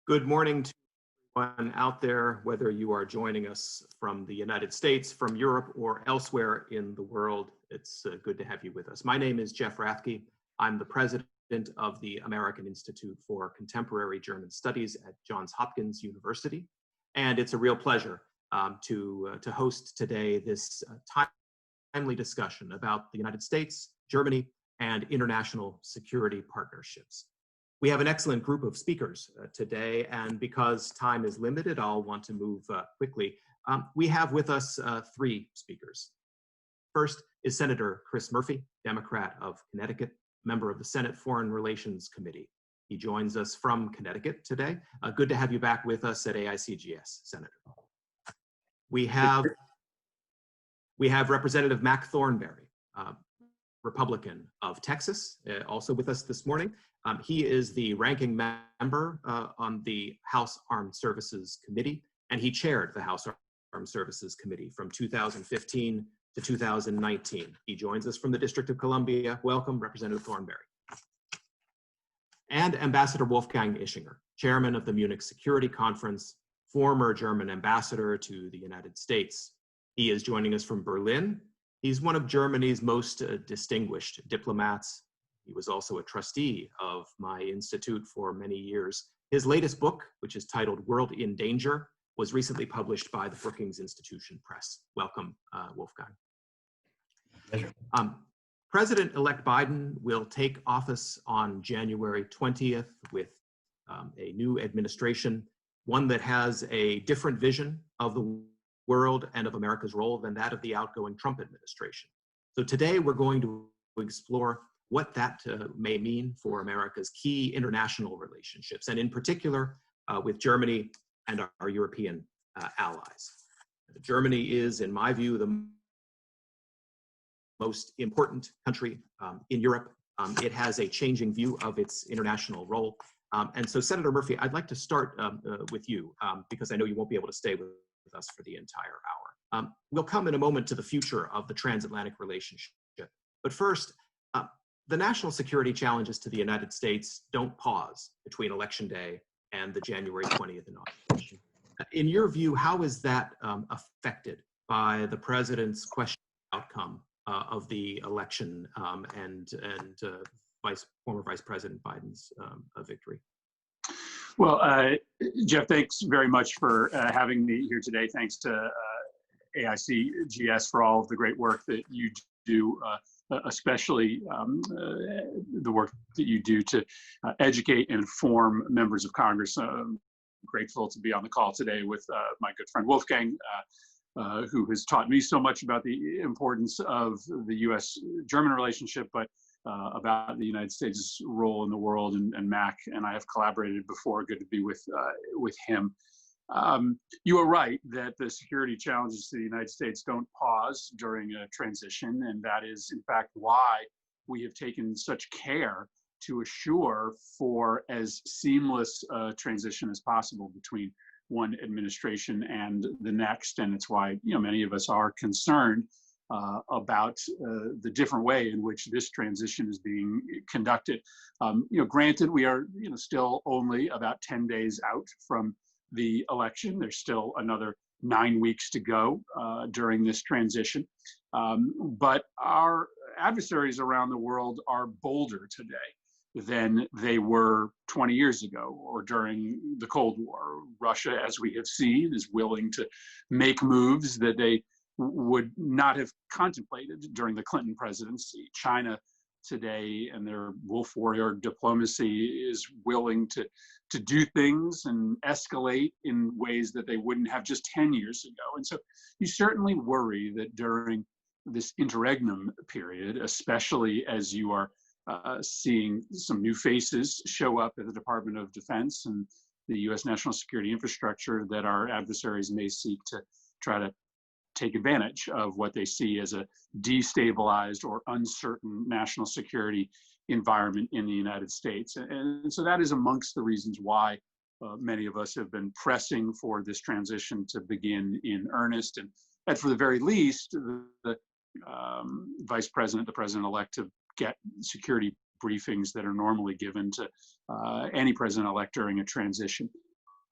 Good morning to everyone out there, whether you are joining us from the United States, from Europe, or elsewhere in the world. It's good to have you with us. My name is Jeff Rathke. I'm the president of the American Institute for Contemporary German Studies at Johns Hopkins University. And it's a real pleasure to host today this timely discussion about the United States, Germany, and international security partnerships. We have an excellent group of speakers today, and because time is limited, I'll want to move quickly. We have with us three speakers. First is Senator Chris Murphy, Democrat of Connecticut, member of the Senate Foreign Relations Committee. He joins us from Connecticut today. Good to have you back with us at AICGS, Senator. We have Representative Mac Thornberry, Republican of Texas, also with us this morning. He is the ranking member on the House Armed Services Committee, and he chaired the House Armed Services Committee from 2015 to 2019. He joins us from the District of Columbia. Welcome, Representative Thornberry. And Ambassador Wolfgang Ischinger, chairman of the Munich Security Conference, former German ambassador to the United States. He is joining us from Berlin. He's one of Germany's most distinguished diplomats. He was also a trustee of my institute for many years. His latest book, which is titled World in Danger, was recently published by the Brookings Institution Press. Welcome, Wolfgang. Pleasure. President-elect Biden will take office on January 20th with a new administration, one that has a different vision of the world and of America's role than that of the outgoing Trump administration. So today we're going to explore what that may mean for America's key international relationships, and in particular with Germany and our European allies. Germany is, in my view, the most important country in Europe. It has a changing view of its international role. And so, Senator Murphy, I'd like to start with you, because I know you won't be able to stay with us for the entire hour. We'll come in a moment to the future of the transatlantic relationship. But first, the national security challenges to the United States don't pause between Election Day and the January 20th inauguration. In your view, how is that affected by the president's question outcome of the election and former Vice President Biden's victory? Well, Jeff, thanks very much for having me here today. Thanks to AICGS for all of the great work that you do, especially the work that you do to educate and inform members of Congress. I'm grateful to be on the call today with my good friend Wolfgang, who has taught me so much about the importance of the U.S.-German relationship, but about the United States' role in the world, and Mac and I have collaborated before. Good to be with him. You are right that the security challenges to the United States don't pause during a transition, and that is, in fact, why we have taken such care to assure for as seamless a transition as possible between one administration and the next. And it's why many of us are concerned about the different way in which this transition is being conducted. Granted, we are still only about 10 days out from the election. There's still another 9 weeks to go during this transition. But our adversaries around the world are bolder today than they were 20 years ago or during the Cold War. Russia, as we have seen, is willing to make moves that they would not have contemplated during the Clinton presidency. China today and their wolf warrior diplomacy is willing to do things and escalate in ways that they wouldn't have just 10 years ago. And so you certainly worry that during this interregnum period, especially as you are seeing some new faces show up at the Department of Defense and the U.S. national security infrastructure, that our adversaries may seek to try to take advantage of what they see as a destabilized or uncertain national security environment in the United States. And so that is amongst the reasons why many of us have been pressing for this transition to begin in earnest. And at for the very least, the Vice President, the President-elect, to get security briefings that are normally given to any President-elect during a transition.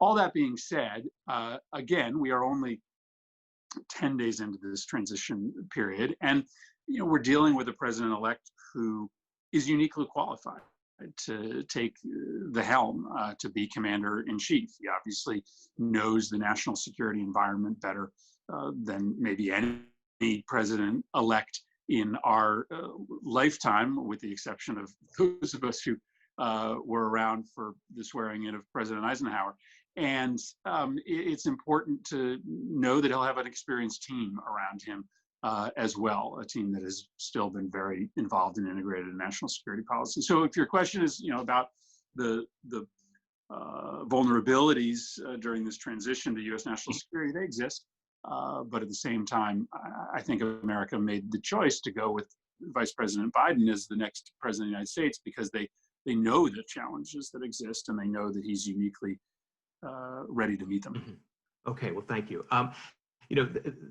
all that being said, again, we are only 10 days into this transition period, and we're dealing with a president-elect who is uniquely qualified to take the helm, to be commander-in-chief. He obviously knows the national security environment better than maybe any president-elect in our lifetime, with the exception of those of us who were around for the swearing in of President Eisenhower. And it's important to know that he'll have an experienced team around him as well, a team that has still been very involved in integrated national security policy. So if your question is, about the vulnerabilities during this transition to U.S. national security, they exist. But at the same time, I think America made the choice to go with Vice President Biden as the next president of the United States because they know the challenges that exist, and they know that he's uniquely ready to meet them. Mm-hmm. Okay, well, thank you.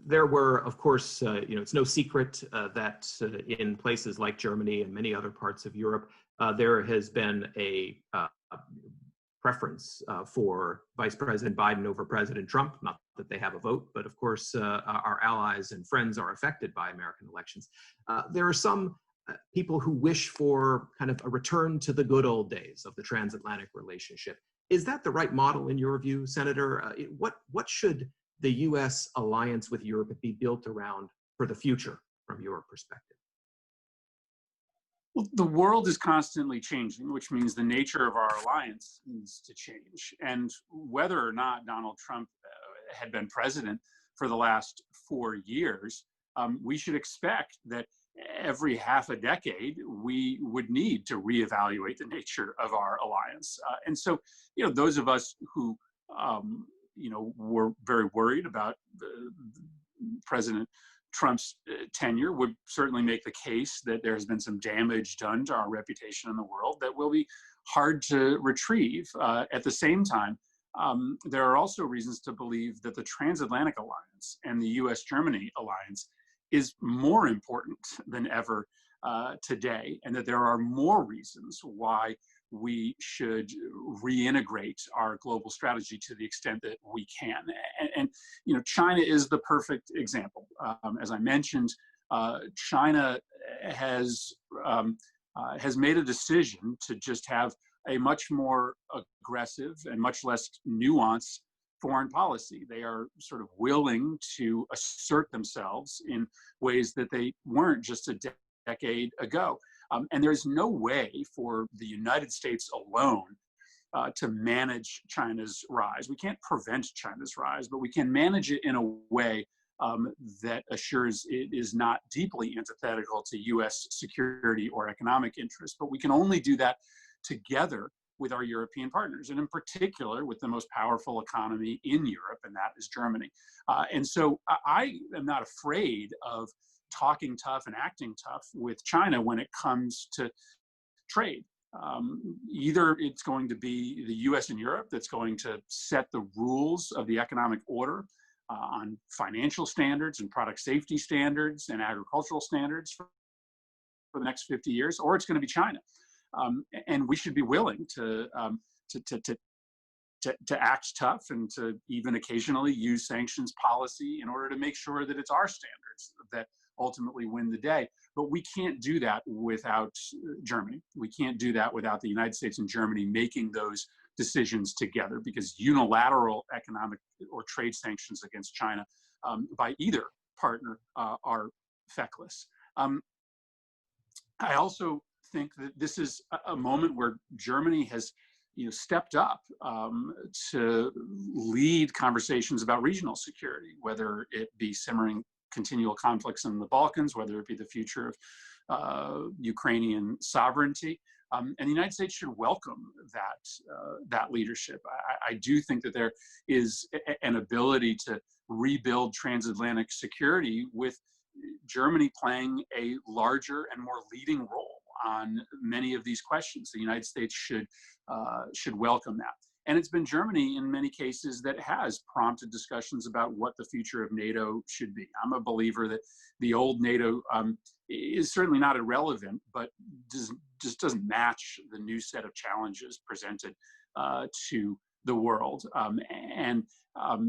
There were, of course, it's no secret that in places like Germany and many other parts of Europe, there has been a preference for Vice President Biden over President Trump. Not that they have a vote, but of course, our allies and friends are affected by American elections. There are some people who wish for kind of a return to the good old days of the transatlantic relationship. Is that the right model in your view, Senator? What should the U.S. alliance with Europe be built around for the future from your perspective? Well, the world is constantly changing, which means the nature of our alliance needs to change. And whether or not Donald Trump had been president for the last 4 years, we should expect that every half a decade, we would need to reevaluate the nature of our alliance. And so, those of us who, were very worried about President Trump's tenure would certainly make the case that there has been some damage done to our reputation in the world that will be hard to retrieve. At the same time, there are also reasons to believe that the Transatlantic Alliance and the U.S.-Germany alliance is more important than ever today, and that there are more reasons why we should reintegrate our global strategy to the extent that we can. And China is the perfect example. As I mentioned, China has made a decision to just have a much more aggressive and much less nuanced foreign policy. They are sort of willing to assert themselves in ways that they weren't just a decade ago. And there's no way for the United States alone to manage China's rise. We can't prevent China's rise, but we can manage it in a way that assures it is not deeply antithetical to U.S. security or economic interests. But we can only do that together with our European partners, and in particular with the most powerful economy in Europe, and that is Germany. And so I am not afraid of talking tough and acting tough with China when it comes to trade. Either it's going to be the US and Europe that's going to set the rules of the economic order on financial standards and product safety standards and agricultural standards for the next 50 years, or it's going to be China. And we should be willing to act tough and to even occasionally use sanctions policy in order to make sure that it's our standards that ultimately win the day. But we can't do that without Germany. We can't do that without the United States and Germany making those decisions together, because unilateral economic or trade sanctions against China by either partner are feckless. I also think that this is a moment where Germany has stepped up to lead conversations about regional security, whether it be simmering continual conflicts in the Balkans, whether it be the future of Ukrainian sovereignty. And the United States should welcome that leadership. I do think that there is an ability to rebuild transatlantic security with Germany playing a larger and more leading role on many of these questions. The United States should welcome that. And it's been Germany in many cases that has prompted discussions about what the future of NATO should be. I'm a believer that the old NATO is certainly not irrelevant, but just doesn't match the new set of challenges presented to the world.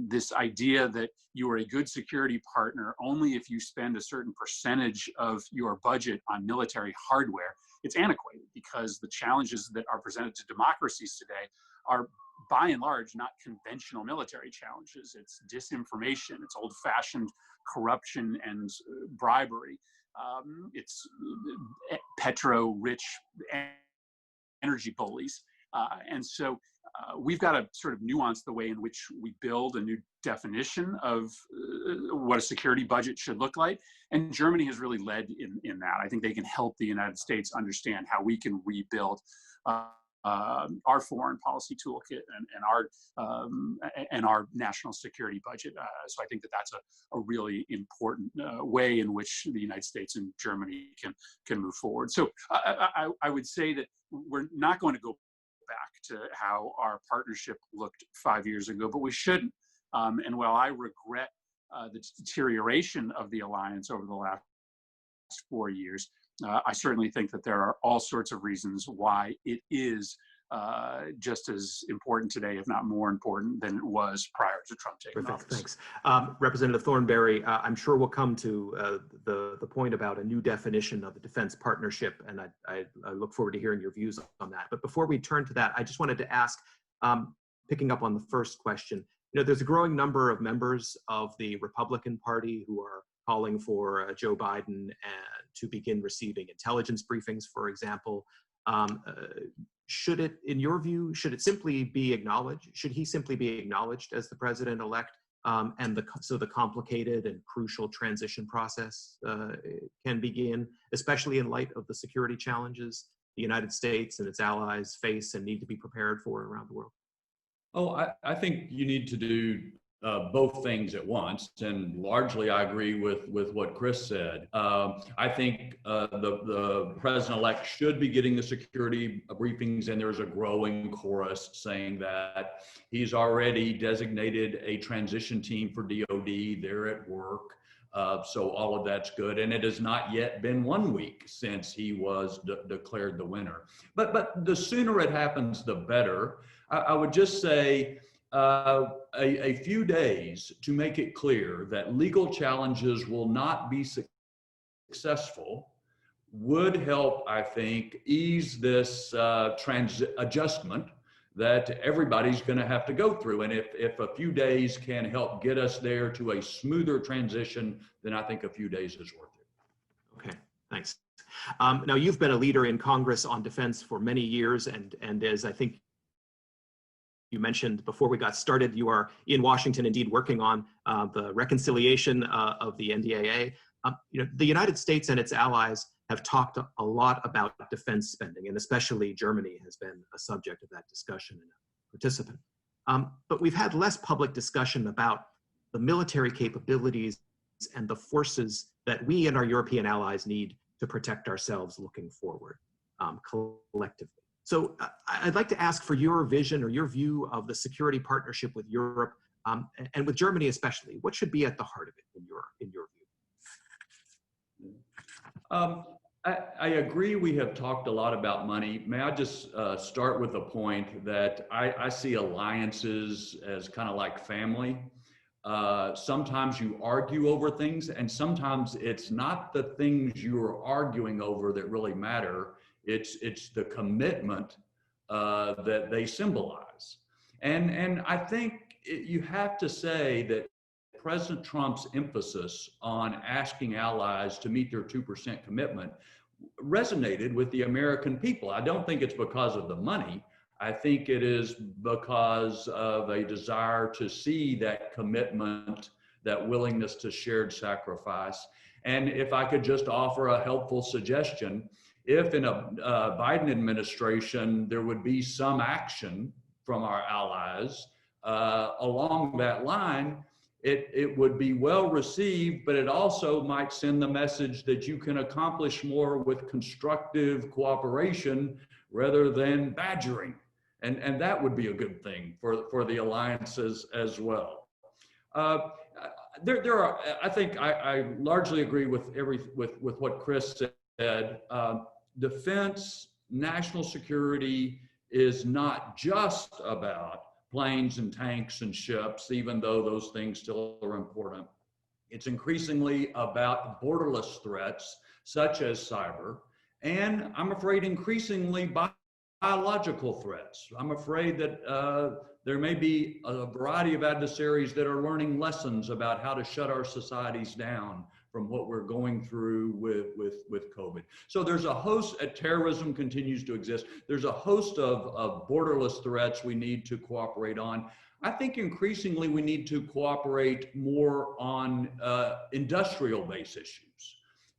This idea that you are a good security partner only if you spend a certain percentage of your budget on military hardware, it's antiquated, because the challenges that are presented to democracies today are by and large not conventional military challenges. It's disinformation, it's old-fashioned corruption and bribery. It's petro-rich energy bullies. And so we've got to sort of nuance the way in which we build a new definition of what a security budget should look like. And Germany has really led in that. I think they can help the United States understand how we can rebuild our foreign policy toolkit and our national security budget. So I think that that's a really important way in which the United States and Germany can move forward. So I would say that we're not going to go back to how our partnership looked 5 years ago, but we shouldn't. And while I regret the deterioration of the alliance over the last 4 years, I certainly think that there are all sorts of reasons why it is just as important today, if not more important than it was prior to Trump taking office. Thanks. Representative Thornberry, I'm sure we'll come to the point about a new definition of the defense partnership, and I look forward to hearing your views on that. But before we turn to that, I just wanted to ask, picking up on the first question, there's a growing number of members of the Republican Party who are calling for Joe Biden to begin receiving intelligence briefings, for example. Should it, in your view, should it simply be acknowledged? Should he simply be acknowledged as the president-elect, so the complicated and crucial transition process can begin, especially in light of the security challenges the United States and its allies face and need to be prepared for around the world? Oh, I think you need to do both things at once, and largely I agree with what Chris said. I think the president-elect should be getting the security briefings, and there's a growing chorus saying that. He's already designated a transition team for DOD. They're at work. So all of that's good. And it has not yet been 1 week since he was declared the winner. But the sooner it happens, the better. I would just say, a few days to make it clear that legal challenges will not be successful would help, I think, ease this adjustment that everybody's going to have to go through. And if a few days can help get us there to a smoother transition, then I think a few days is worth it. Okay, thanks. Now, you've been a leader in Congress on defense for many years, and as I think you mentioned before we got started, you are in Washington, indeed, working on the reconciliation of the NDAA. The United States and its allies have talked a lot about defense spending, and especially Germany has been a subject of that discussion and a participant. But we've had less public discussion about the military capabilities and the forces that we and our European allies need to protect ourselves looking forward collectively. So I'd like to ask for your vision or your view of the security partnership with Europe and with Germany especially. What should be at the heart of it in your view? I agree we have talked a lot about money. May I just start with a point that I see alliances as kind of like family. Sometimes you argue over things, and sometimes it's not the things you're arguing over that really matter. It's the commitment that they symbolize. And I think you have to say that President Trump's emphasis on asking allies to meet their 2% commitment resonated with the American people. I don't think it's because of the money. I think it is because of a desire to see that commitment, that willingness to shared sacrifice. And if I could just offer a helpful suggestion, if in a Biden administration, there would be some action from our allies along that line, it would be well received, but it also might send the message that you can accomplish more with constructive cooperation rather than badgering. And that would be a good thing for the alliances as well. There are, I think I largely agree with what Chris said. Defense, national security is not just about planes and tanks and ships, even though those things still are important. It's increasingly about borderless threats, such as cyber, and I'm afraid increasingly biological threats. I'm afraid that there may be a variety of adversaries that are learning lessons about how to shut our societies down from what we're going through with COVID. So there's a host, terrorism continues to exist. There's a host of borderless threats we need to cooperate on. I think increasingly we need to cooperate more on industrial-based issues,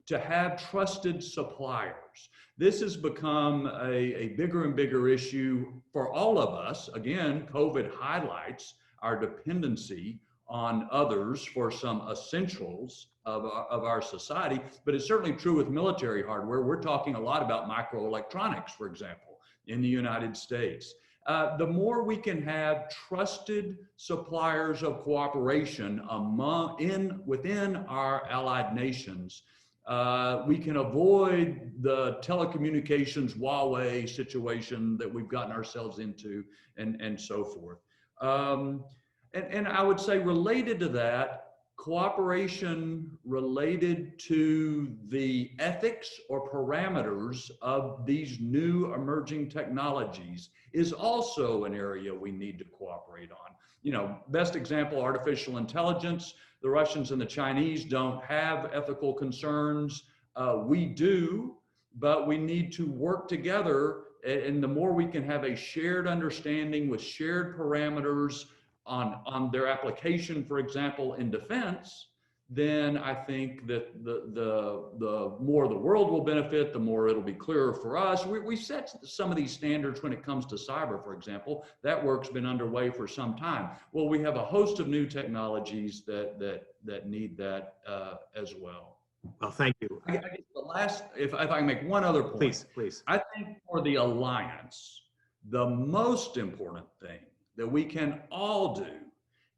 to have trusted suppliers. This has become a bigger and bigger issue for all of us. Again, COVID highlights our dependency on others for some essentials of our society, but it's certainly true with military hardware. We're talking a lot about microelectronics, for example, in the United States. The more we can have trusted suppliers of cooperation within our allied nations, we can avoid the telecommunications Huawei situation that we've gotten ourselves into, and so forth. And I would say related to that, cooperation related to the ethics or parameters of these new emerging technologies is also an area we need to cooperate on. You know, best example, artificial intelligence. The Russians and the Chinese don't have ethical concerns. We do, but we need to work together. And the more we can have a shared understanding with shared parameters on their application, for example, in defense, then I think that the more the world will benefit, the more it'll be clearer for us. We set some of these standards when it comes to cyber, for example. That work's been underway for some time. Well, we have a host of new technologies that need that as well. Well, thank you. I guess the last, if I can make one other point. Please. I think for the alliance, the most important thing that we can all do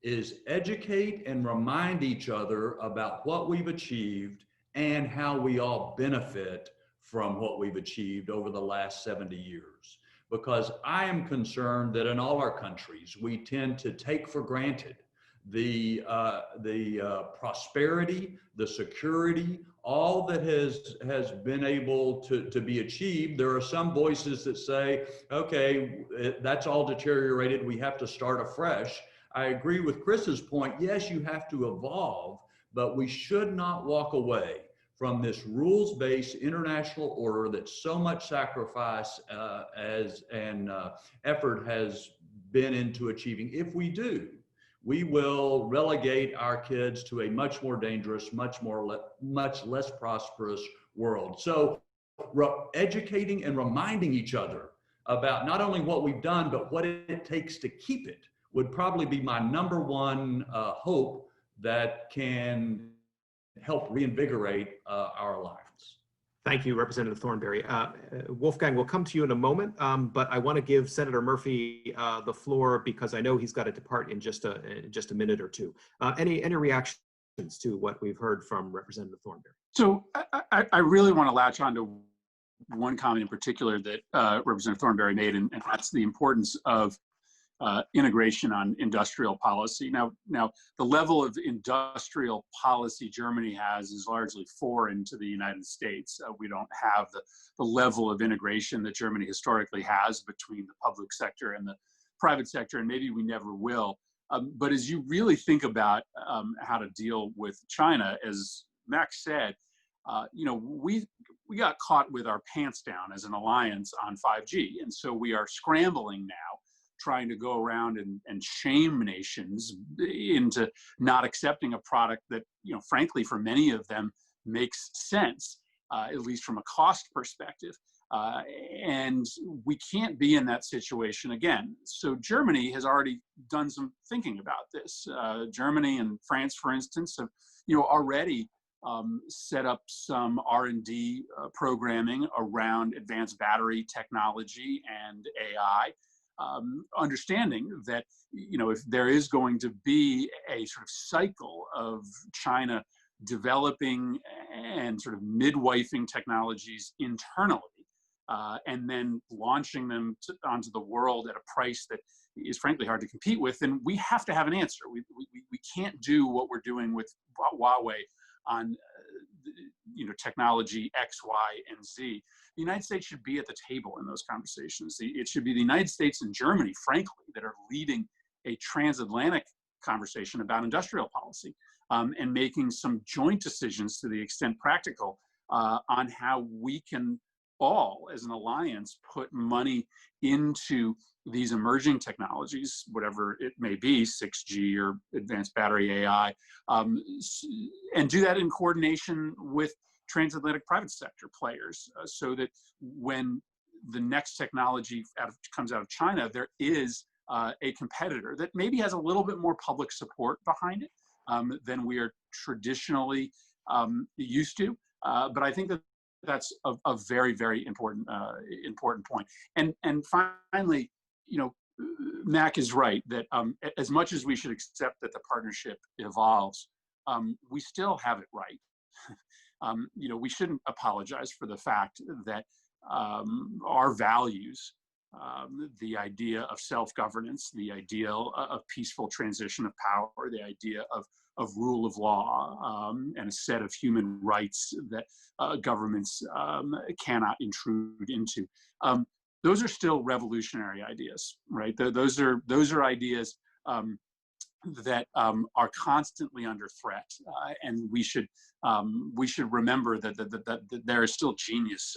is educate and remind each other about what we've achieved and how we all benefit from what we've achieved over the last 70 years. Because I am concerned that in all our countries, we tend to take for granted the prosperity, the security, all that has been able to be achieved. There are some voices that say, okay, that's all deteriorated, we have to start afresh. I agree with Chris's point. Yes, you have to evolve, but we should not walk away from this rules-based international order that so much sacrifice and effort has been into achieving. If we do, we will relegate our kids to a much more dangerous, much less prosperous world. So educating and reminding each other about not only what we've done, but what it takes to keep it would probably be my number one hope that can help reinvigorate our alliance. Thank you, Representative Thornberry. Wolfgang, we'll come to you in a moment, but I want to give Senator Murphy the floor because I know he's got to depart in just a minute or two. Any reactions to what we've heard from Representative Thornberry? So I really want to latch on to one comment in particular that Representative Thornberry made, and that's the importance of integration on industrial policy. Now, the level of industrial policy Germany has is largely foreign to the United States. We don't have the level of integration that Germany historically has between the public sector and the private sector, and maybe we never will. But as you really think about how to deal with China, as Max said, we got caught with our pants down as an alliance on 5G, and so we are scrambling now, trying to go around and shame nations into not accepting a product that, frankly, for many of them makes sense, at least from a cost perspective. And we can't be in that situation again. So Germany has already done some thinking about this. Germany and France, for instance, have already set up some R&D programming around advanced battery technology and AI. Understanding that, if there is going to be a sort of cycle of China developing and sort of midwifing technologies internally, and then launching them onto the world at a price that is frankly hard to compete with, then we have to have an answer. We can't do what we're doing with Huawei on technology X, Y, and Z. The United States should be at the table in those conversations. It should be the United States and Germany, frankly, that are leading a transatlantic conversation about industrial policy, and making some joint decisions to the extent practical on how we can all, as an alliance, put money into these emerging technologies, whatever it may be, 6G or advanced battery AI, and do that in coordination with transatlantic private sector players, so that when the next technology comes out of China, there is a competitor that maybe has a little bit more public support behind it than we are traditionally used to. But I think that that's a very, very important point. And finally, Mac is right that as much as we should accept that the partnership evolves, we still have it right. We shouldn't apologize for the fact that our values, the idea of self-governance, the ideal of peaceful transition of power, the idea of rule of law, and a set of human rights that governments cannot intrude into. Those are still revolutionary ideas, right? Those are ideas that are constantly under threat, and we should remember that there is still genius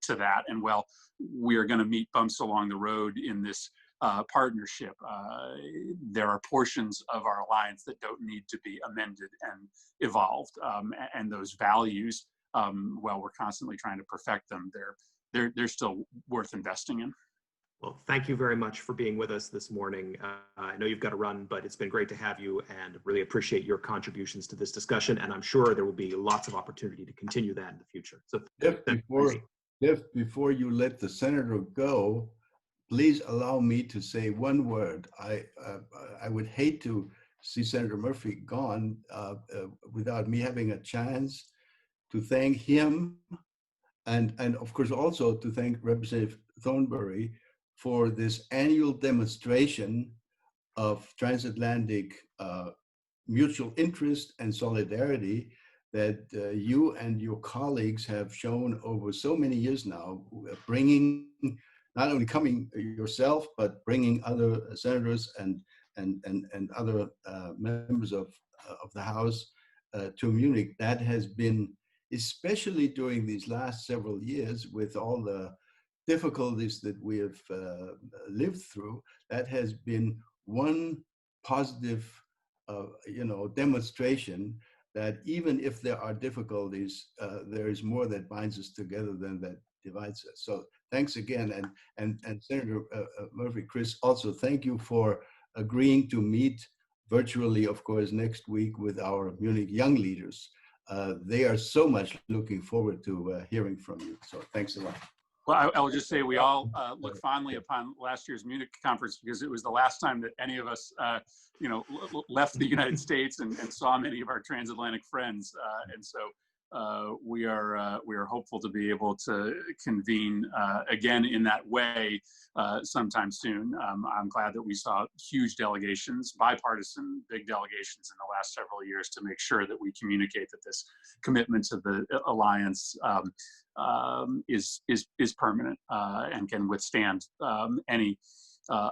to that. And while we are going to meet bumps along the road in this partnership, there are portions of our alliance that don't need to be amended and evolved, and those values, while we're constantly trying to perfect them, they're still worth investing in. Well, thank you very much for being with us this morning. I know you've got to run, but it's been great to have you, and really appreciate your contributions to this discussion. And I'm sure there will be lots of opportunity to continue that in the future. So, before you let the senator go, please allow me to say one word. I would hate to see Senator Murphy gone without me having a chance to thank him, and of course also to thank Representative Thornberry for this annual demonstration of transatlantic mutual interest and solidarity that you and your colleagues have shown over so many years now, bringing, not only coming yourself, but bringing other senators and other members of the House to Munich. That has been, especially during these last several years with all the difficulties that we have lived through, that has been one positive demonstration that even if there are difficulties, there is more that binds us together than that divides us. So thanks again. And Senator Murphy, Chris, also thank you for agreeing to meet virtually, of course, next week with our Munich young leaders. They are so much looking forward to hearing from you. So thanks a lot. Well, I will just say we all look fondly upon last year's Munich conference, because it was the last time that any of us, left the United States and saw many of our transatlantic friends. And so we are hopeful to be able to convene again in that way sometime soon. I'm glad that we saw huge delegations, bipartisan, big delegations in the last several years, to make sure that we communicate that this commitment to the alliance is permanent and can withstand any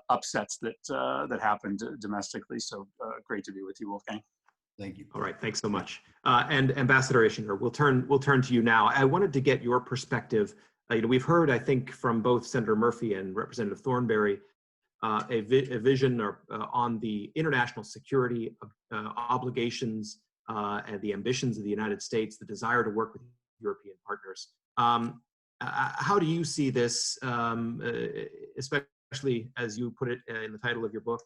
upsets that happened domestically. So great to be with you, Wolfgang. Thank you. All right, thanks so much. And Ambassador Ischinger, we'll turn to you now. I wanted to get your perspective. We've heard, I think, from both Senator Murphy and Representative Thornberry, a vision on the international security obligations and the ambitions of the United States, the desire to work with European partners. How do you see this, especially as you put it in the title of your book,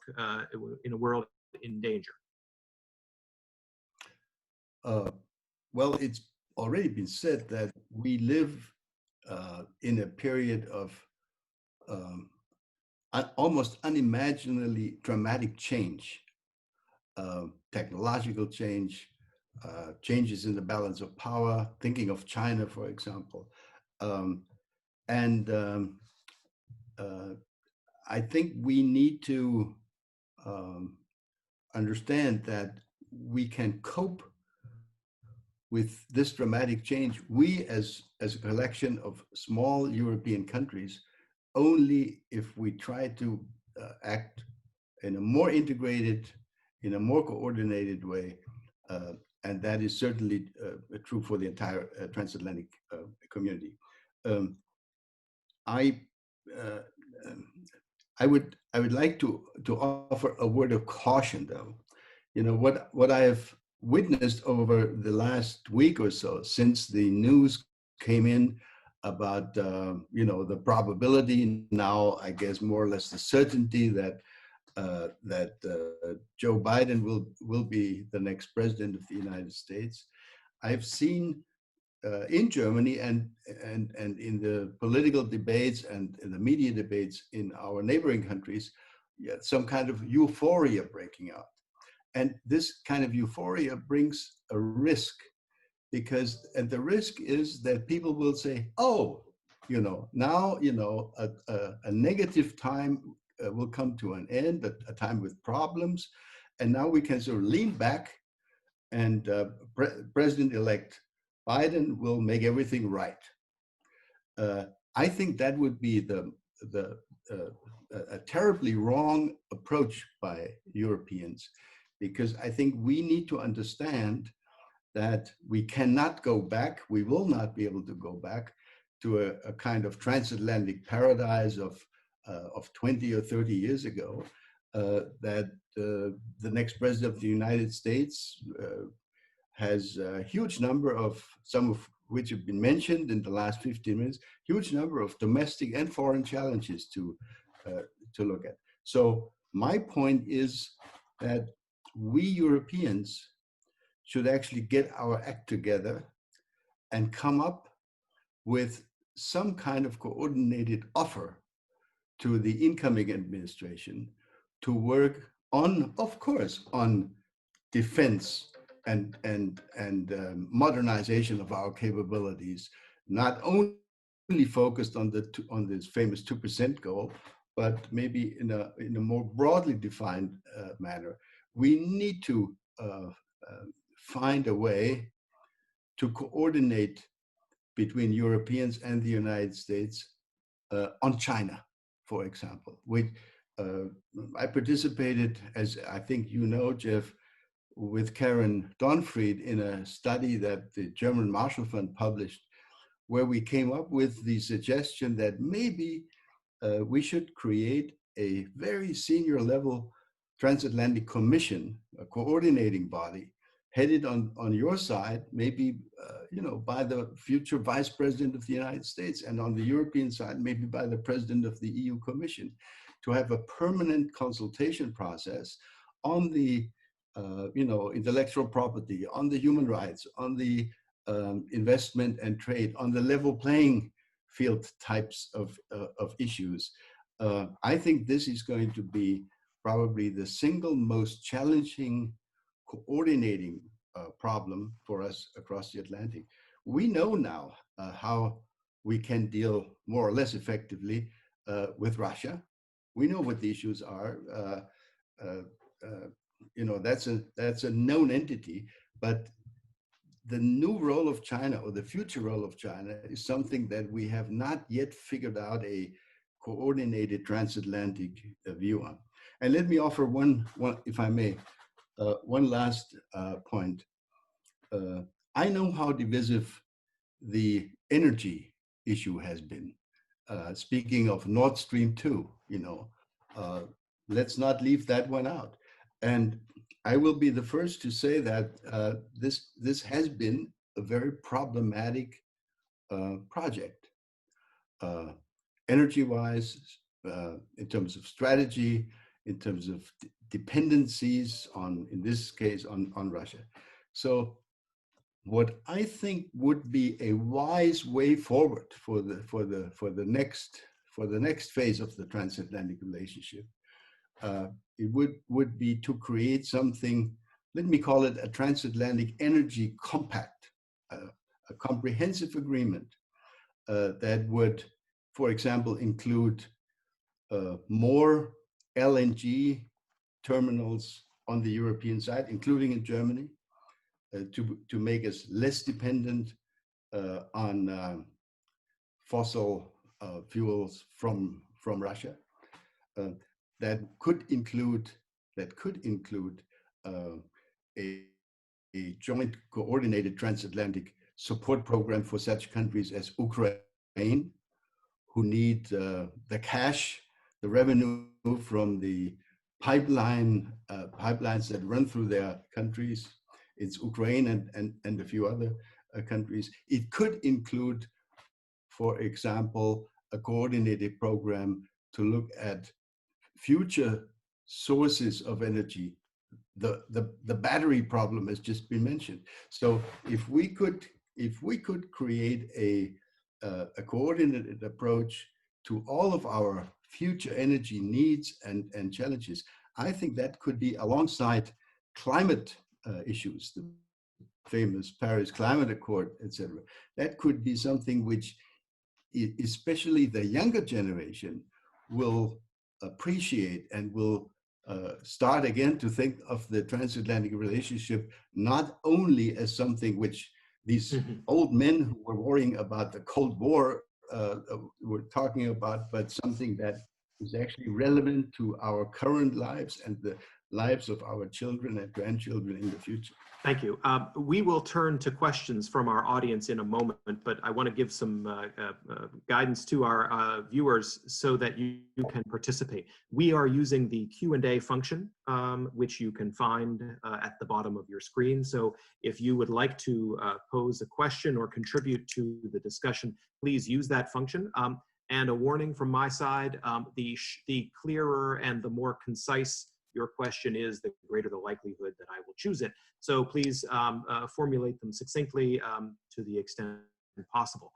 in a world in danger? Well, it's already been said that we live in a period of almost unimaginably dramatic change, technological change, changes in the balance of power, thinking of China, for example. And I think we need to understand that we can cope with this dramatic change. We, as a collection of small European countries, only if we try to act in a more integrated, in a more coordinated way, and that is certainly true for the entire transatlantic community. I would like to offer a word of caution, though. You know, what I have witnessed over the last week or so, since the news came in about you know, the probability now, I guess more or less the certainty that Joe Biden will be the next president of the United States. I've seen in Germany and in the political debates and in the media debates in our neighboring countries, some kind of euphoria breaking out. And this kind of euphoria brings a risk, because, and the risk is that people will say, oh, you know, now, you know, a negative time will come to an end, a time with problems. And now we can sort of lean back, and President-elect Biden will make everything right. I think that would be a terribly wrong approach by Europeans, because I think we need to understand that we cannot go back, we will not be able to go back to a kind of transatlantic paradise of 20 or 30 years ago, that the next president of the United States has a huge number of, some of which have been mentioned in the last 15 minutes, huge number of domestic and foreign challenges to look at. So my point is that we Europeans should actually get our act together and come up with some kind of coordinated offer to the incoming administration to work on, of course, on defense and modernization of our capabilities, not only focused on this famous 2% goal, but maybe in a more broadly defined manner. We need to find a way to coordinate between Europeans and the United States on China, for example. I participated, as I think you know, Jeff, with Karen Donfried in a study that the German Marshall Fund published, where we came up with the suggestion that maybe we should create a very senior level transatlantic commission, a coordinating body, headed on your side, maybe you know, by the future Vice President of the United States, and on the European side, maybe by the President of the EU Commission, to have a permanent consultation process on the you know, intellectual property, on the human rights, on the investment and trade, on the level playing field types of issues. I think this is going to be probably the single most challenging coordinating problem for us across the Atlantic. We know now how we can deal more or less effectively with Russia. We know what the issues are. You know, that's a known entity, but the new role of China, or the future role of China, is something that we have not yet figured out a coordinated transatlantic view on. And let me offer one if I may, one last point. I know how divisive the energy issue has been. Speaking of Nord Stream 2, you know, let's not leave that one out. And I will be the first to say that this has been a very problematic project, energy-wise, in terms of strategy, in terms of dependencies on, in this case, on Russia. So what I think would be a wise way forward for the next phase of the transatlantic relationship, it would be to create something, let me call it a transatlantic energy compact, a comprehensive agreement that would for example, include more LNG terminals on the European side, including in Germany, to make us less dependent on fossil fuels from Russia. That could include a joint coordinated transatlantic support program for such countries as Ukraine, who need the cash, the revenue from the pipelines that run through their countries. It's Ukraine and a few other countries. It could include, for example, a coordinated program to look at future sources of energy. The battery problem has just been mentioned. So if we could create a coordinated approach to all of our future energy needs and challenges, I think that could be, alongside climate issues, the famous Paris Climate Accord, etc. That could be something which especially the younger generation will appreciate and will start again to think of the transatlantic relationship not only as something which these old men who were worrying about the Cold War were talking about, but something that is actually relevant to our current lives and the lives of our children and grandchildren in the future. Thank you. We will turn to questions from our audience in a moment, but I want to give some guidance to our viewers so that you can participate. We are using the Q&A function, which you can find at the bottom of your screen. So if you would like to pose a question or contribute to the discussion, please use that function. And a warning from my side, the clearer and the more concise your question is, the greater the likelihood that I will choose it. So please formulate them succinctly to the extent possible.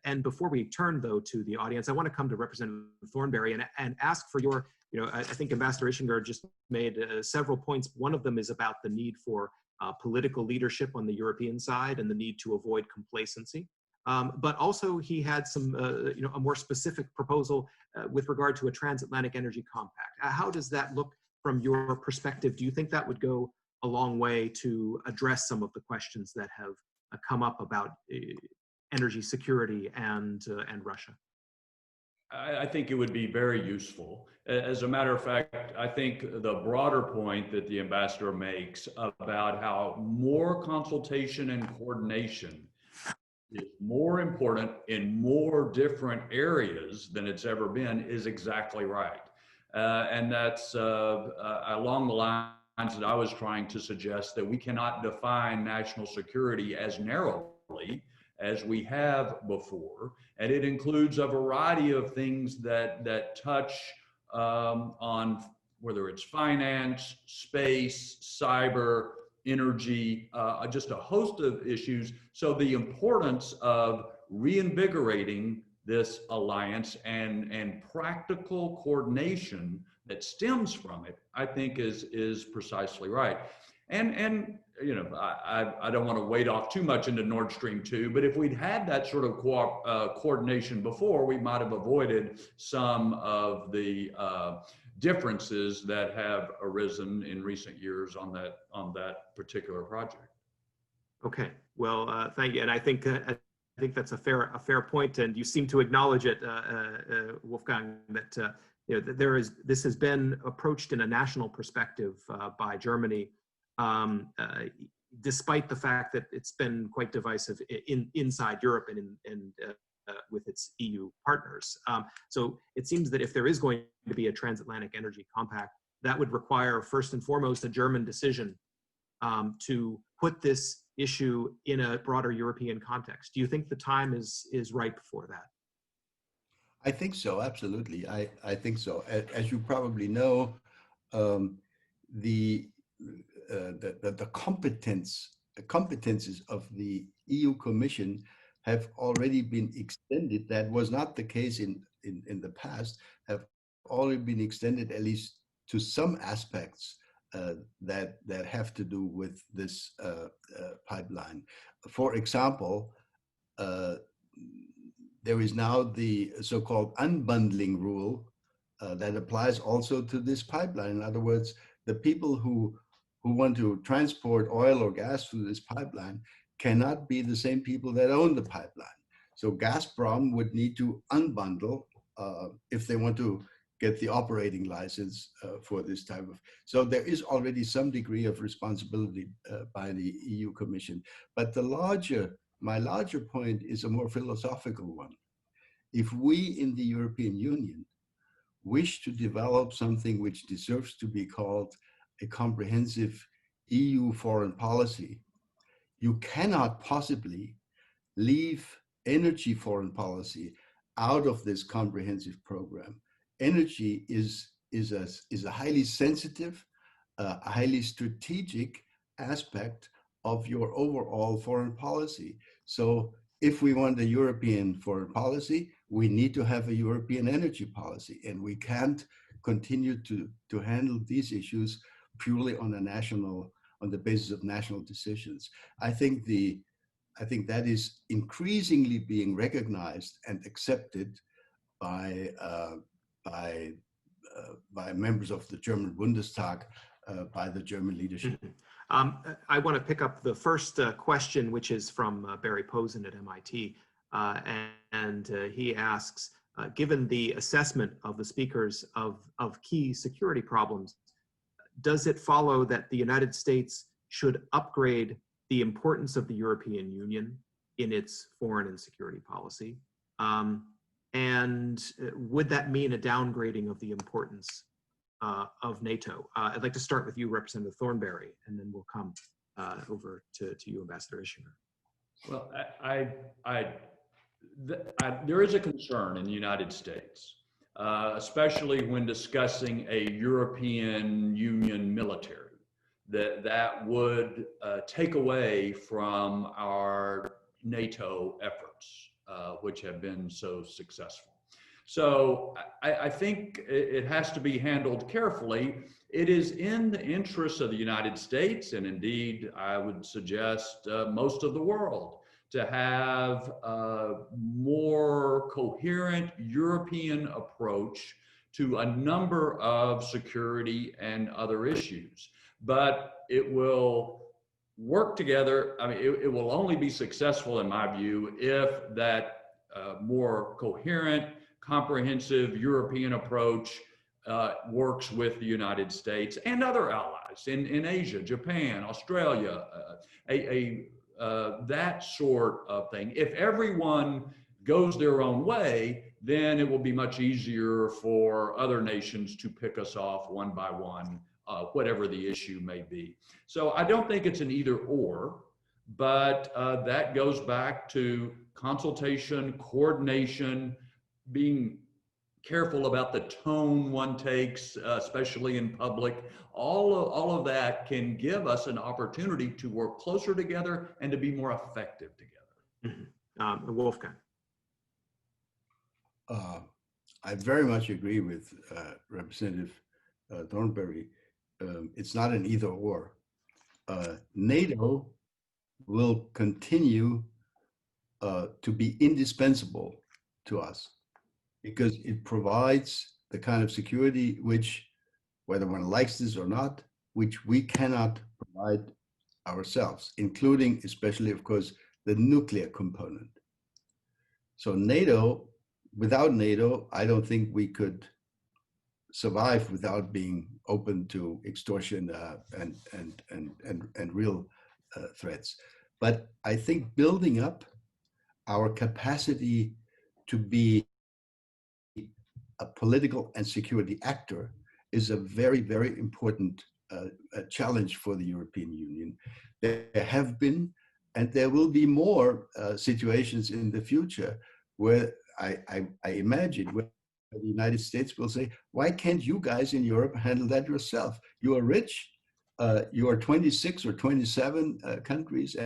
And before we turn, though, to the audience, I want to come to Representative Thornberry and ask for your, I think Ambassador Ischinger just made several points. One of them is about the need for political leadership on the European side and the need to avoid complacency. But also he had some, a more specific proposal with regard to a transatlantic energy compact. How does that look from your perspective? Do you think that would go a long way to address some of the questions that have come up about energy security and Russia? I think it would be very useful. As a matter of fact, I think the broader point that the ambassador makes about how more consultation and coordination is more important in more different areas than it's ever been is exactly right. And that's along the lines that I was trying to suggest, that we cannot define national security as narrowly as we have before. And it includes a variety of things that touch on whether it's finance, space, cyber, energy, just a host of issues. So the importance of reinvigorating this alliance and practical coordination that stems from it, I think is precisely right. And I don't want to wade off too much into Nord Stream 2, but if we'd had that sort of coordination before, we might have avoided some of the differences that have arisen in recent years on that particular project. Okay, well, thank you, and I think that's a fair point, and you seem to acknowledge it, Wolfgang, that this has been approached in a national perspective by Germany, despite the fact that it's been quite divisive inside Europe and with its EU partners. So it seems that if there is going to be a transatlantic energy compact, that would require first and foremost a German decision to put this issue in a broader European context. Do you think the time is ripe for that? I think so, absolutely. I think so. As you probably know, the competences of the EU Commission have already been extended. That was not the case in the past, have already been extended at least to some aspects that have to do with this pipeline. For example, there is now the so-called unbundling rule that applies also to this pipeline. In other words, the people who want to transport oil or gas through this pipeline cannot be the same people that own the pipeline. So Gazprom would need to unbundle if they want to get the operating license for this type of. So there is already some degree of responsibility by the EU Commission. But my larger point is a more philosophical one. If we in the European Union wish to develop something which deserves to be called a comprehensive EU foreign policy, you cannot possibly leave energy foreign policy out of this comprehensive program. Energy is a highly sensitive, a highly strategic aspect of your overall foreign policy. So if we want a European foreign policy, we need to have a European energy policy, and we can't continue to handle these issues purely on the basis of national decisions. I think that is increasingly being recognized and accepted by members of the German Bundestag, by the German leadership. I want to pick up the first question, which is from Barry Posen at MIT. And he asks, given the assessment of the speakers of key security problems, does it follow that the United States should upgrade the importance of the European Union in its foreign and security policy? And would that mean a downgrading of the importance of NATO? I'd like to start with you, Representative Thornberry, and then we'll come over to you, Ambassador Ischinger. Well, there is a concern in the United States, especially when discussing a European Union military, that would take away from our NATO efforts, which have been so successful. So I think it has to be handled carefully. It is in the interests of the United States, and indeed, I would suggest most of the world, to have a more coherent European approach to a number of security and other issues. But it will work together. I mean, it will only be successful, in my view, if that more coherent, comprehensive European approach works with the United States and other allies in Asia, Japan, Australia, that sort of thing. If everyone goes their own way, then it will be much easier for other nations to pick us off one by one, whatever the issue may be. So I don't think it's an either or, but that goes back to consultation, coordination, being careful about the tone one takes, especially in public. All of that can give us an opportunity to work closer together and to be more effective together. Mm-hmm. Wolfgang. I very much agree with Representative Thornberry. It's not an either or. NATO will continue to be indispensable to us because it provides the kind of security which, whether one likes this or not, which we cannot provide ourselves, including especially, of course, the nuclear component. So NATO, without NATO, I don't think we could survive without being open to extortion and real threats. But I think building up our capacity to be a political and security actor is a very, very important challenge for the European Union. There have been, and there will be more situations in the future where I imagine where the United States will say, why can't you guys in Europe handle that yourself? You are rich, you are 26 or 27 countries,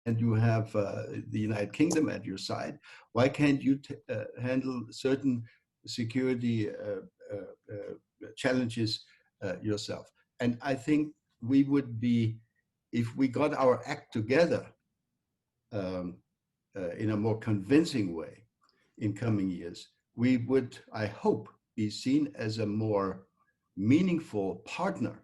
and you have the United Kingdom at your side. Why can't you handle certain security challenges yourself? And I think we would be, if we got our act together in a more convincing way, in coming years, we would, I hope, be seen as a more meaningful partner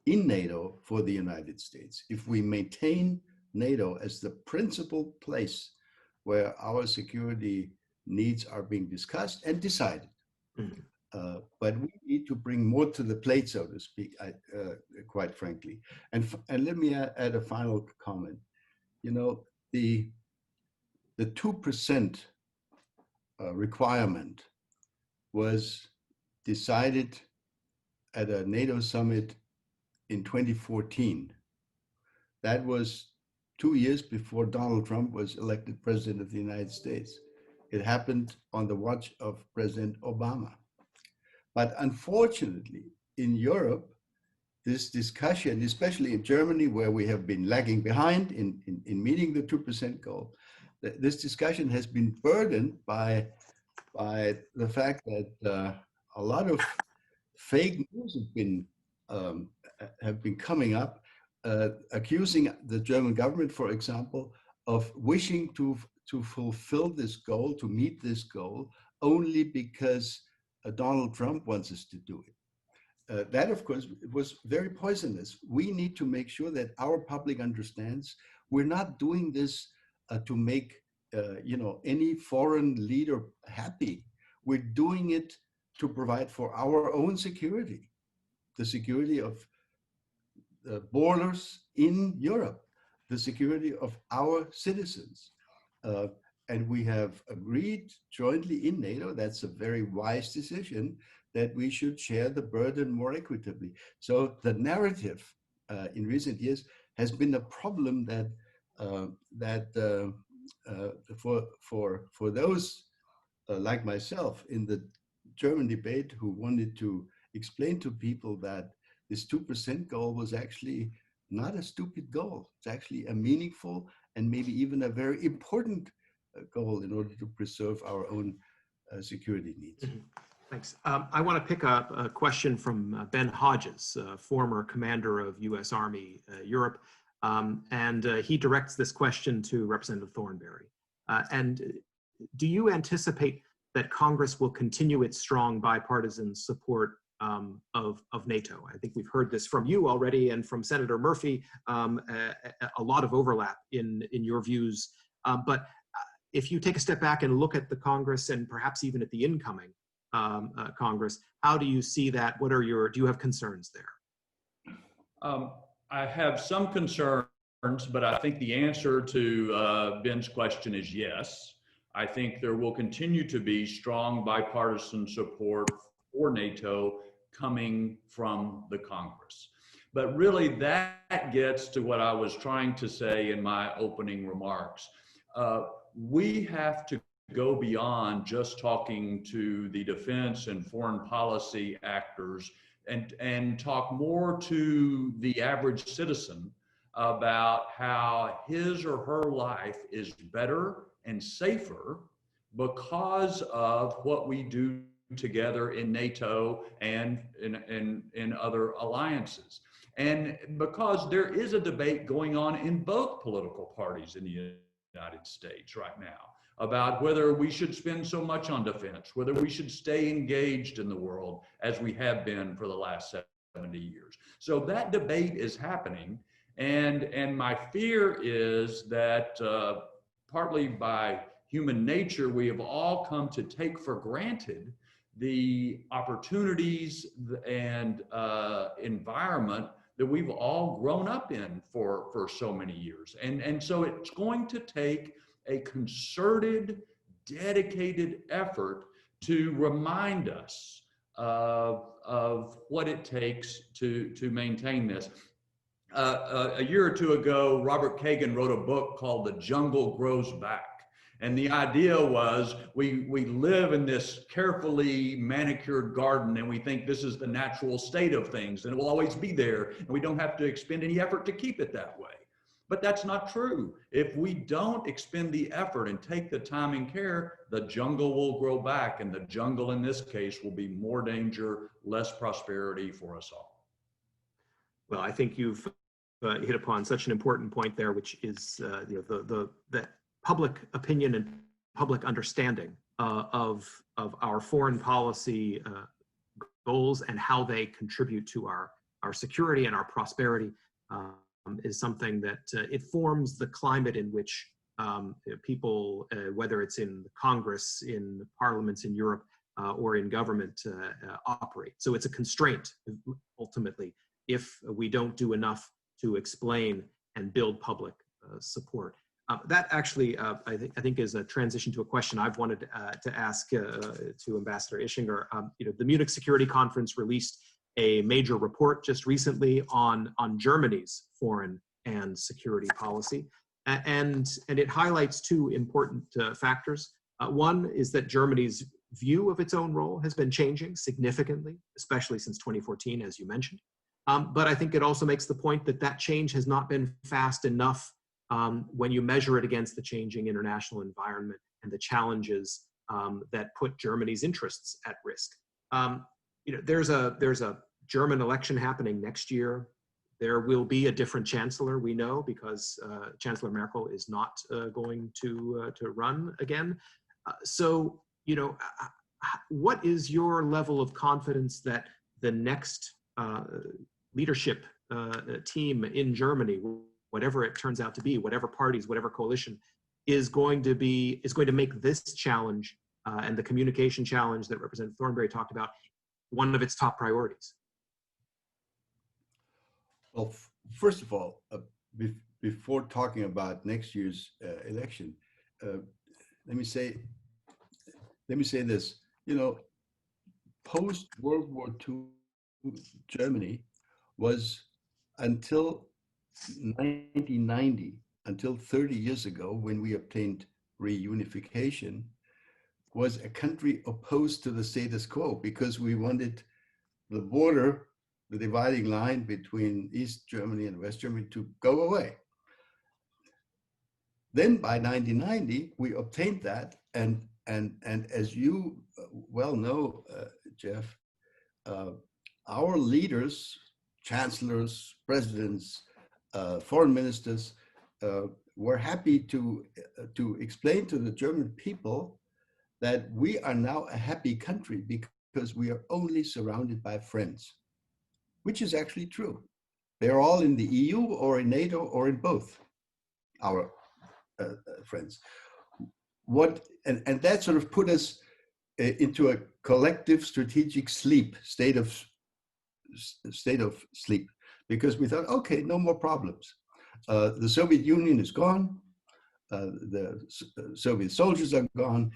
in NATO for the United States. If we maintain NATO as the principal place where our security needs are being discussed and decided. But we need to bring more to the plate, so to speak, quite frankly. And let me add a final comment. You know, the 2% requirement was decided at a NATO summit in 2014. That was 2 years before Donald Trump was elected president of the United States. It happened on the watch of President Obama. But unfortunately, in Europe, this discussion, especially in Germany, where we have been lagging behind in meeting the 2% goal, this discussion has been burdened by the fact that a lot of fake news have been coming up, accusing the German government, for example, of wishing to fulfill this goal, to meet this goal, only because Donald Trump wants us to do it. That, of course, was very poisonous. We need to make sure that our public understands we're not doing this to make any foreign leader happy. We're doing it to provide for our own security, the security of the borders in Europe, the security of our citizens. And we have agreed jointly in NATO, that's a very wise decision, that we should share the burden more equitably. So the narrative in recent years has been a problem for those like myself in the German debate who wanted to explain to people that this 2% goal was actually not a stupid goal. It's actually a meaningful and maybe even a very important goal in order to preserve our own security needs. Thanks. I want to pick up a question from Ben Hodges, former commander of U.S. Army Europe, and he directs this question to Representative Thornberry. And do you anticipate that Congress will continue its strong bipartisan support of NATO? I think we've heard this from you already and from Senator Murphy, a lot of overlap in your views. But if you take a step back and look at the Congress and perhaps even at the incoming Congress, how do you see that? Do you have concerns there? I have some concerns, but I think the answer to Ben's question is yes. I think there will continue to be strong bipartisan support for NATO coming from the Congress. But really that gets to what I was trying to say in my opening remarks. We have to go beyond just talking to the defense and foreign policy actors and talk more to the average citizen about how his or her life is better and safer because of what we do together in NATO and in other alliances. And because there is a debate going on in both political parties in the United States right now about whether we should spend so much on defense, whether we should stay engaged in the world as we have been for the last 70 years. So that debate is happening. And my fear is that partly by human nature, we have all come to take for granted the opportunities and environment that we've all grown up in for so many years. And so it's going to take a concerted, dedicated effort to remind us of what it takes to maintain this. A year or two ago, Robert Kagan wrote a book called The Jungle Grows Back. And the idea was we live in this carefully manicured garden and we think this is the natural state of things and it will always be there and we don't have to expend any effort to keep it that way. But that's not true. If we don't expend the effort and take the time and care, the jungle will grow back, and the jungle in this case will be more danger, less prosperity for us all. Well, I think you've hit upon such an important point there, which is the public opinion and public understanding of our foreign policy goals and how they contribute to our security and our prosperity is something that it forms the climate in which people, whether it's in Congress, in parliaments in Europe, or in government, operate. So it's a constraint, ultimately, if we don't do enough to explain and build public support. That actually, I think is a transition to a question I've wanted to ask to Ambassador Ischinger. The Munich Security Conference released a major report just recently on Germany's foreign and security policy. And it highlights two important factors. One is that Germany's view of its own role has been changing significantly, especially since 2014, as you mentioned. But I think it also makes the point that that change has not been fast enough when you measure it against the changing international environment and the challenges that put Germany's interests at risk. There's a German election happening next year. There will be a different chancellor, we know, because Chancellor Merkel is not going to run again. So, what is your level of confidence that the next leadership team in Germany, whatever it turns out to be, whatever parties, whatever coalition, is going to make this challenge and the communication challenge that Representative Thornberry talked about one of its top priorities? Well, first of all, before talking about next year's election, let me say this. Post World War II Germany was, until 1990, until 30 years ago, when we obtained reunification, was a country opposed to the status quo, because we wanted the border, the dividing line between East Germany and West Germany, to go away. Then by 1990, we obtained that, and as you well know, Jeff, our leaders, chancellors, presidents, foreign ministers, were happy to explain to the German people that we are now a happy country because we are only surrounded by friends, which is actually true. They're all in the EU or in NATO or in both, our friends. And that sort of put us into a collective strategic state of sleep, because we thought, okay, no more problems. The Soviet Union is gone. The Soviet soldiers are gone.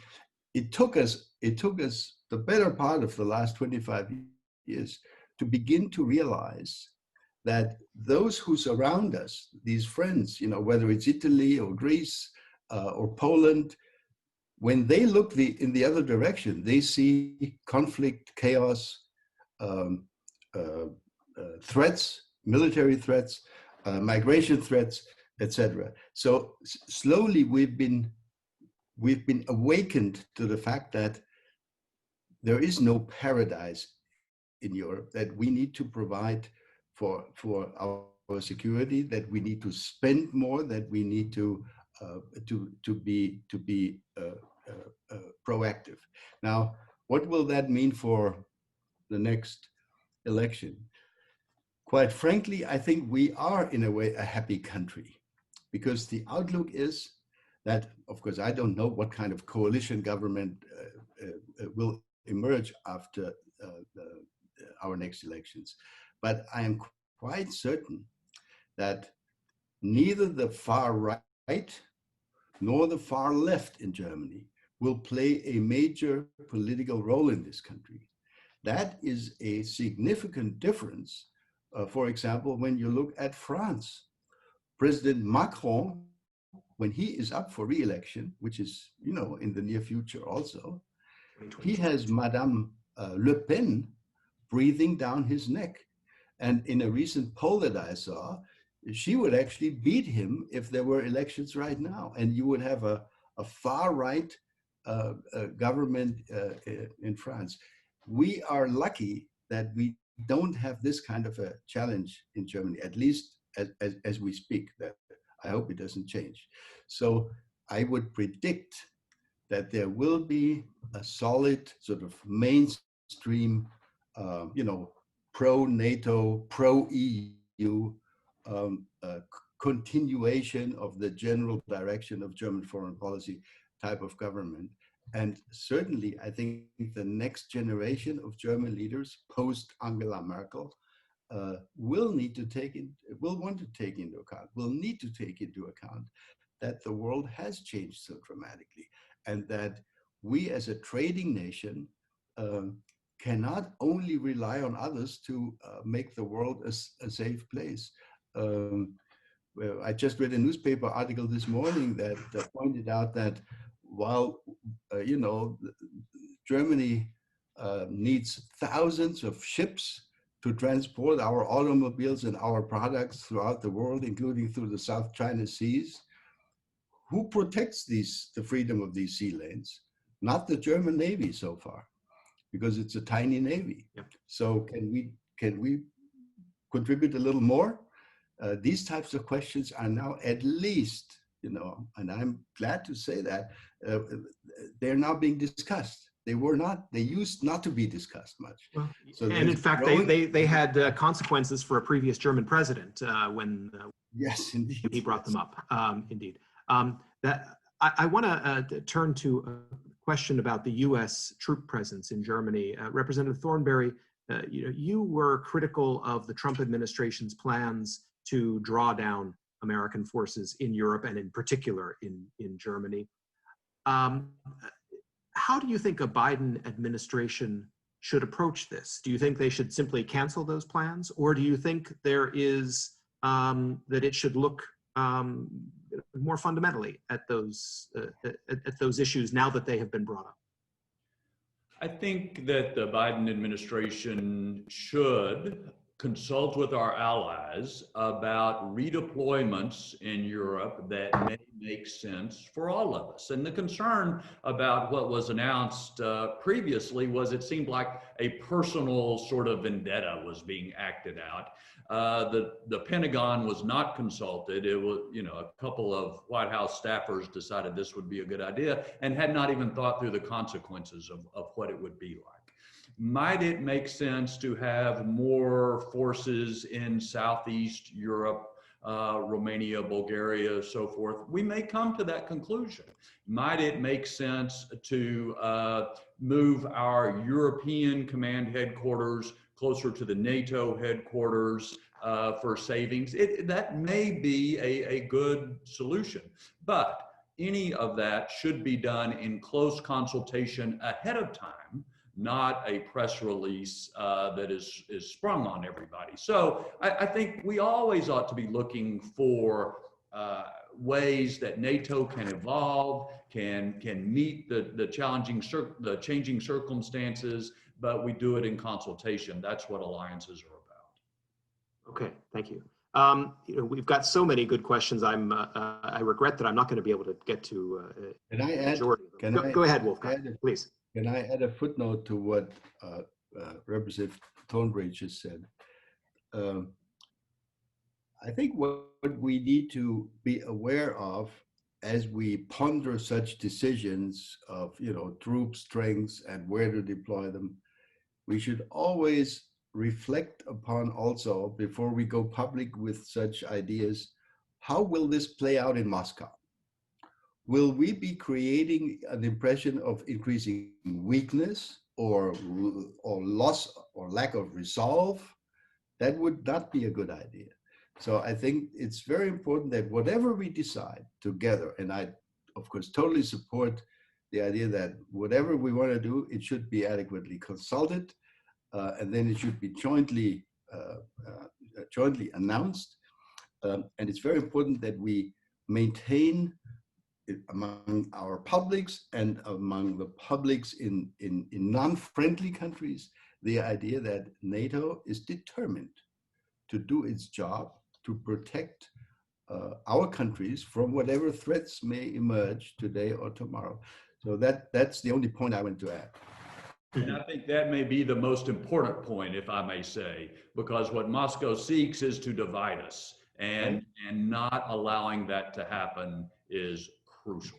It took us the better part of the last 25 years to begin to realize that those who surround us, these friends, whether it's Italy or Greece or Poland, when they look in the other direction, they see conflict, chaos, threats, military threats, migration threats, etc. So slowly we've been awakened to the fact that there is no paradise in Europe, that we need to provide for our security, that we need to spend more, that we need to be proactive. Now, what will that mean for the next election? Quite frankly, I think we are, in a way, a happy country, because the outlook is that, of course, I don't know what kind of coalition government will emerge after our next elections, but I am quite certain that neither the far right nor the far left in Germany will play a major political role in this country. That is a significant difference. For example, when you look at France, President Macron, when he is up for re-election, which is, in the near future also, he has Madame Le Pen breathing down his neck. And in a recent poll that I saw, she would actually beat him if there were elections right now. And you would have a far-right government in France. We are lucky that we don't have this kind of a challenge in Germany, at least as we speak. That I hope it doesn't change. So I would predict that there will be a solid sort of mainstream, pro-NATO, pro-EU continuation of the general direction of German foreign policy type of government. And certainly, I think the next generation of German leaders, post Angela Merkel, will need to will need to take into account that the world has changed so dramatically, and that we as a trading nation cannot only rely on others to make the world a safe place. Well, I just read a newspaper article this morning that pointed out that while Germany needs thousands of ships to transport our automobiles and our products throughout the world, including through the South China Seas, who protects the freedom of these sea lanes? Not the German Navy so far, because it's a tiny Navy. Yep. So can we contribute a little more? These types of questions are now at least, and I'm glad to say that, they're now being discussed. They used not to be discussed much. Well, so and in fact, they had consequences for a previous German president when yes, indeed, he brought them up. Indeed. I want to turn to a question about the U.S. troop presence in Germany. Representative Thornberry, you were critical of the Trump administration's plans to draw down American forces in Europe and in particular in Germany. How do you think a Biden administration should approach this? Do you think they should simply cancel those plans, or do you think there is that it should look more fundamentally at those issues now that they have been brought up? I think that the Biden administration should consult with our allies about redeployments in Europe that may make sense for all of us. And the concern about what was announced previously was it seemed like a personal sort of vendetta was being acted out. The Pentagon was not consulted. It was, a couple of White House staffers decided this would be a good idea and had not even thought through the consequences of what it would be like. Might it make sense to have more forces in Southeast Europe, Romania, Bulgaria, so forth? We may come to that conclusion. Might it make sense to move our European command headquarters closer to the NATO headquarters for savings? That may be a good solution, but any of that should be done in close consultation ahead of time, not a press release that is sprung on everybody. So I think we always ought to be looking for ways that NATO can evolve, can meet the changing circumstances, but we do it in consultation. That's what alliances are about. Okay, thank you. We've got so many good questions. I regret that I'm not going to be able to get to Can I add? Go ahead, Wolfgang, please. Can I add a footnote to what Representative Thornberry just said? I think what we need to be aware of as we ponder such decisions of troop strengths and where to deploy them, we should always reflect upon also, before we go public with such ideas, how will this play out in Moscow? Will we be creating an impression of increasing weakness or loss or lack of resolve? That would not be a good idea. So I think it's very important that whatever we decide together, and I, of course, totally support the idea that whatever we want to do, it should be adequately consulted, and then it should be jointly announced. And it's very important that we maintain among our publics and among the publics in non-friendly countries, the idea that NATO is determined to do its job to protect our countries from whatever threats may emerge today or tomorrow. So that's the only point I want to add. And I think that may be the most important point, if I may say, because what Moscow seeks is to divide us, and not allowing that to happen is crucial.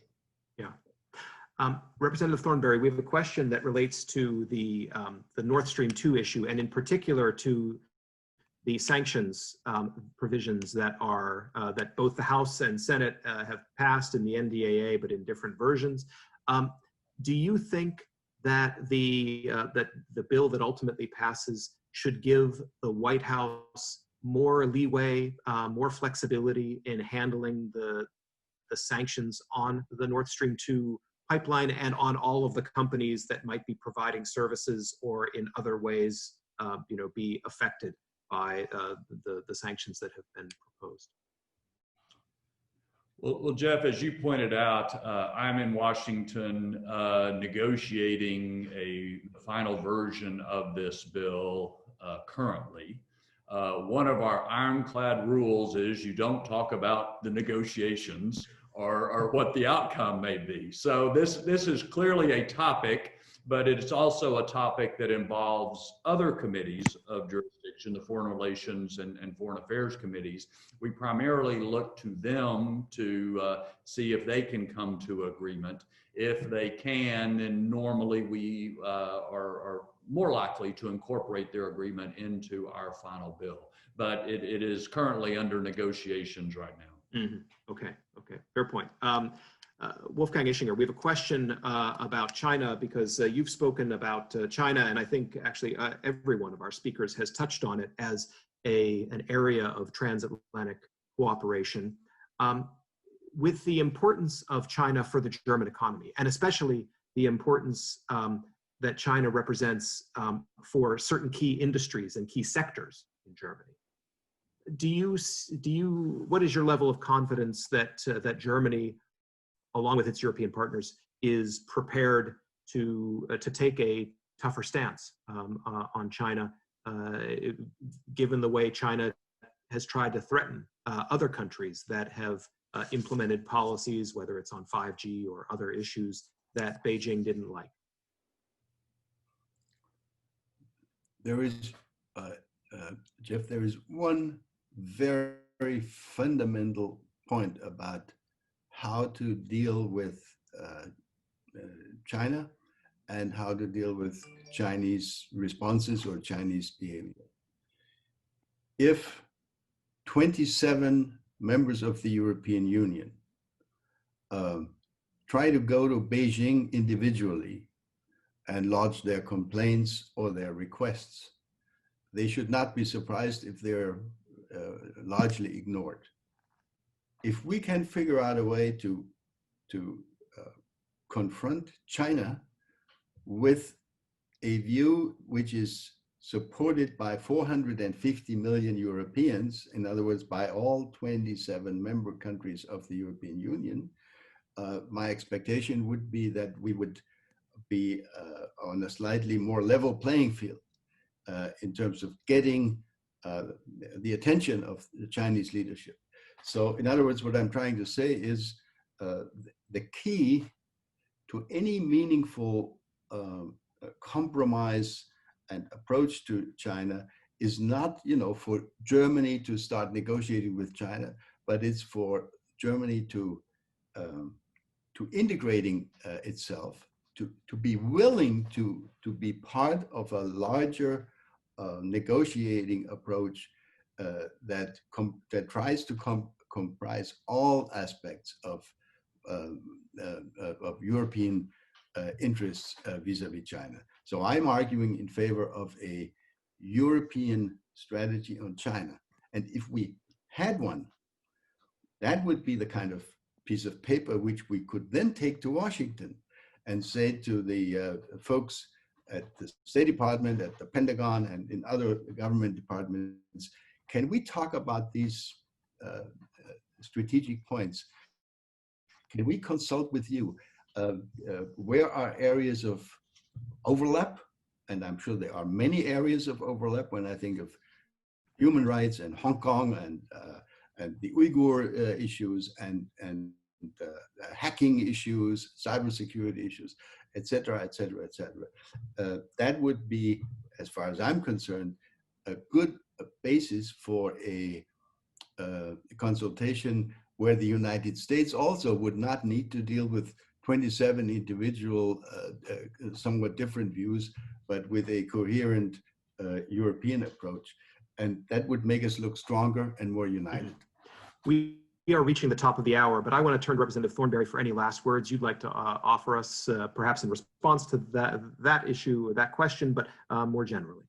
Yeah. Representative Thornberry, we have a question that relates to the Nord Stream 2 issue, and in particular to the sanctions provisions that are that both the House and Senate have passed in the NDAA, but in different versions. Do you think that the bill that ultimately passes should give the White House more leeway, more flexibility in handling the sanctions on the Nord Stream 2 pipeline and on all of the companies that might be providing services or in other ways, be affected by the sanctions that have been proposed? Well, Jeff, as you pointed out, I'm in Washington negotiating a final version of this bill currently. One of our ironclad rules is you don't talk about the negotiations or what the outcome may be. So this is clearly a topic, but it's also a topic that involves other committees of jurisdiction, the Foreign Relations and Foreign Affairs committees. We primarily look to them to see if they can come to agreement. If they can, then normally we are more likely to incorporate their agreement into our final bill. But it is currently under negotiations right now. Mm-hmm. Okay, fair point. Wolfgang Ischinger, we have a question about China because you've spoken about China, and I think actually every one of our speakers has touched on it as an area of transatlantic cooperation. With the importance of China for the German economy, and especially the importance that China represents for certain key industries and key sectors in Germany, what is your level of confidence that Germany, along with its European partners, is prepared to take a tougher stance on China, given the way China has tried to threaten other countries that have implemented policies, whether it's on 5G or other issues that Beijing didn't like? There is, Jeff, there is one very fundamental point about how to deal with China and how to deal with Chinese responses or Chinese behavior. If 27 members of the European Union try to go to Beijing individually and lodge their complaints or their requests, they should not be surprised if they're largely ignored. If we can figure out a way to confront China with a view which is supported by 450 million Europeans, in other words, by all 27 member countries of the European Union, my expectation would be that we would be on a slightly more level playing field in terms of getting the attention of the Chinese leadership. So in other words, what I'm trying to say is the key to any meaningful compromise and approach to China is not, for Germany to start negotiating with China, but it's for Germany to integrating itself, to be willing to be part of a larger negotiating approach that tries to comprise all aspects of European interests vis-a-vis China. So I'm arguing in favor of a European strategy on China. And if we had one, that would be the kind of piece of paper which we could then take to Washington and say to the folks at the State Department, at the Pentagon, and in other government departments, can we talk about these strategic points? Can we consult with you? Where are areas of overlap? And I'm sure there are many areas of overlap when I think of human rights and Hong Kong and the Uyghur issues and hacking issues, cybersecurity issues, et cetera, et cetera, et cetera. That would be, as far as I'm concerned, a good basis for a consultation where the United States also would not need to deal with 27 individual, somewhat different views, but with a coherent European approach. And that would make us look stronger and more united. We are reaching the top of the hour, but I want to turn to Representative Thornberry for any last words you'd like to offer us, perhaps in response to that issue, that question, but more generally.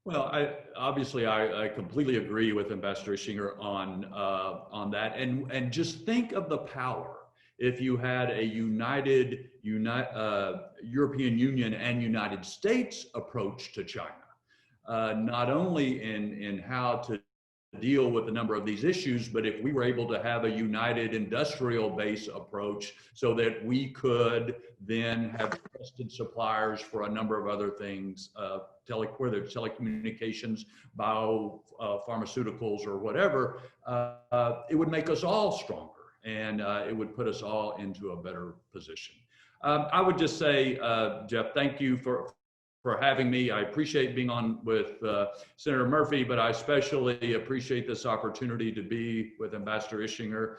Well, I completely agree with Ambassador Ischinger on that, and just think of the power if you had a united European Union and United States approach to China, not only in how to deal with a number of these issues, but if we were able to have a united industrial base approach so that we could then have trusted suppliers for a number of other things, whether it's telecommunications, pharmaceuticals, or whatever, it would make us all stronger, and it would put us all into a better position. I would just say, Jeff, thank you for having me. I appreciate being on with Senator Murphy, but I especially appreciate this opportunity to be with Ambassador Ischinger.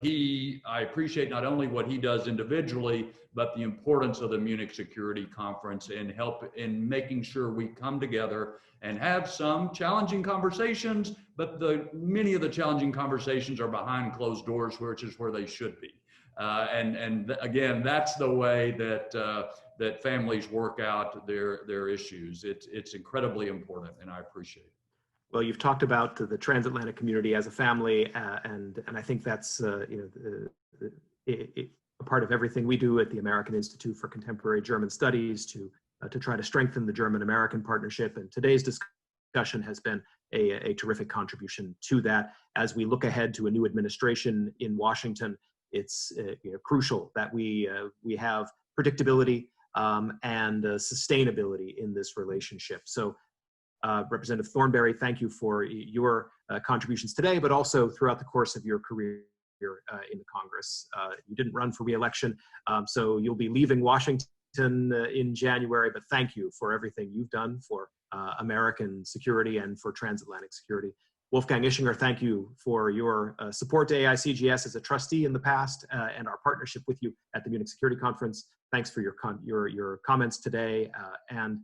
I appreciate not only what he does individually, but the importance of the Munich Security Conference and help in making sure we come together and have some challenging conversations, but many of the challenging conversations are behind closed doors, which is where they should be. And again, that's the way that families work out their issues. It's incredibly important, and I appreciate it. Well, you've talked about the transatlantic community as a family, and I think that's a part of everything we do at the American Institute for Contemporary German Studies to try to strengthen the German-American partnership. And today's discussion has been a terrific contribution to that. As we look ahead to a new administration in Washington, it's crucial that we have predictability and sustainability in this relationship. So Representative Thornberry, thank you for your contributions today, but also throughout the course of your career in the Congress. You didn't run for re-election, so you'll be leaving Washington in January, but thank you for everything you've done for American security and for transatlantic security. Wolfgang Ischinger, thank you for your support to AICGS as a trustee in the past and our partnership with you at the Munich Security Conference. Thanks for your comments today. And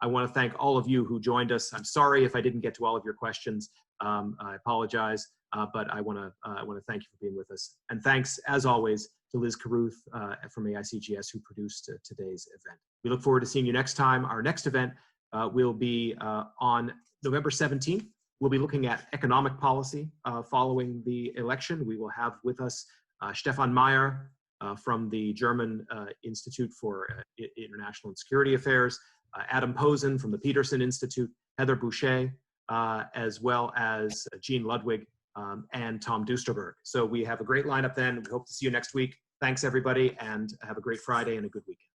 I want to thank all of you who joined us. I'm sorry if I didn't get to all of your questions. I apologize, but I want to thank you for being with us. And thanks, as always, to Liz Carruth from AICGS who produced today's event. We look forward to seeing you next time. Our next event will be on November 17th. We'll be looking at economic policy following the election. We will have with us Stefan Meyer from the German Institute for International and Security Affairs, Adam Posen from the Peterson Institute, Heather Boucher, as well as Jean Ludwig and Tom Dusterberg. So we have a great lineup then. We hope to see you next week. Thanks, everybody, and have a great Friday and a good weekend.